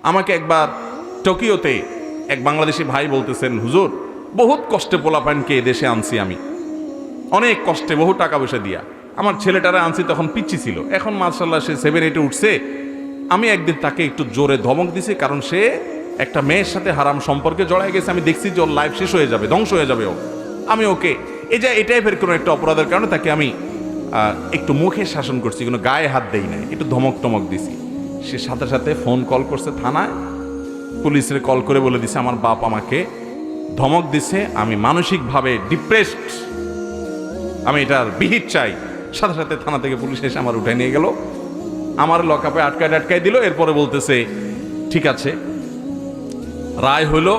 আমাকে একবার টোকিওতে এক বাংলাদেশি ভাই বলতেছেন, হুজুর বহুত কষ্টে পোলাপানকে দেশে আনছি আমি, অনেক কষ্টে বহু টাকা পয়সা দিয়া আমার ছেলেটারা আনছি, তখন পিচ্ছি ছিল, এখন মাশাআল্লাহ সে 7-8 উঠছে। আমি একদিন তাকে একটু জোরে ধমক দিছি, কারণ সে একটা মেয়ের সাথে হারাম সম্পর্কে জড়ায় গেছে। আমি দেখছি যে ওর লাইফ শেষ হয়ে যাবে, ধ্বংস হয়ে যাবে ও। আমি ওকে এই টাইপের কোনো একটা অপরাধের কারণে তাকে আমি একটু মুখে শাসন করছি, কোনো গায়ে হাত দেই নাই, একটু ধমক টমক দিছি। সে সাথে সাথে ফোন কল করছে থানায়, পুলিশের কল করে বলে দিছে আমার বাপ আমাকে ধমক দিছে, আমি মানসিকভাবে ডিপ্রেসড, আমি এটার বিহিত চাই। সাথে সাথে থানা থেকে পুলিশ এসে আমার উঠায় নিয়ে গেল, আমার লকআপে আটকায় দিল। এরপরে বলতেছে ঠিক আছে, রায় হলো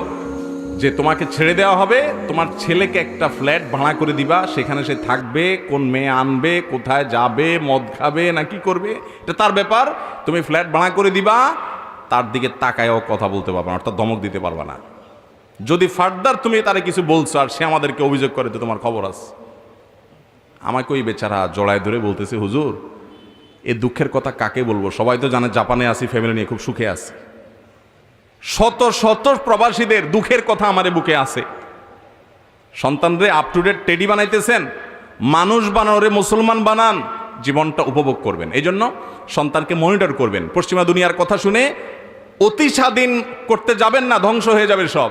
যে তোমাকে ছেড়ে দেওয়া হবে, তোমার ছেলেকে একটা ফ্ল্যাট ভাড়া করে দিবা, সেখানে সে থাকবে, কোন মেয়ে আনবে, কোথায় যাবে, মদ খাবে না কি করবে এটা তার ব্যাপার, তুমি ফ্ল্যাট ভাড়া করে দিবা, তার দিকে তাকায়ও কথা বলতে পারবা না, অর্থাৎ ধমক দিতে পারবা না। যদি ফার্দার তুমি তারে কিছু বলছো আর সে আমাদেরকে অভিযোগ করে তো তোমার খবর আছে। আমাকে ওই বেচারা জড়ায় ধরে বলতেছে, হুজুর এ দুঃখের কথা কাকে বলবো, সবাই তো জানে জাপানে আছি, ফ্যামিলি নিয়ে খুব সুখে আছে, শত শত প্রবাসীদের দুঃখের কথা আমারে বুকে আছে। সন্তানরে আপ টু ডেট টেডি বানাইতেছেন, মানুষ বানানোরে মুসলমান বানান, জীবনটা উপভোগ করবেন। এই জন্য সন্তানকে মনিটর করবেন, পশ্চিমা দুনিয়ার কথা শুনে অতি স্বাধীন করতে যাবেন না, ধ্বংস হয়ে যাবে সব।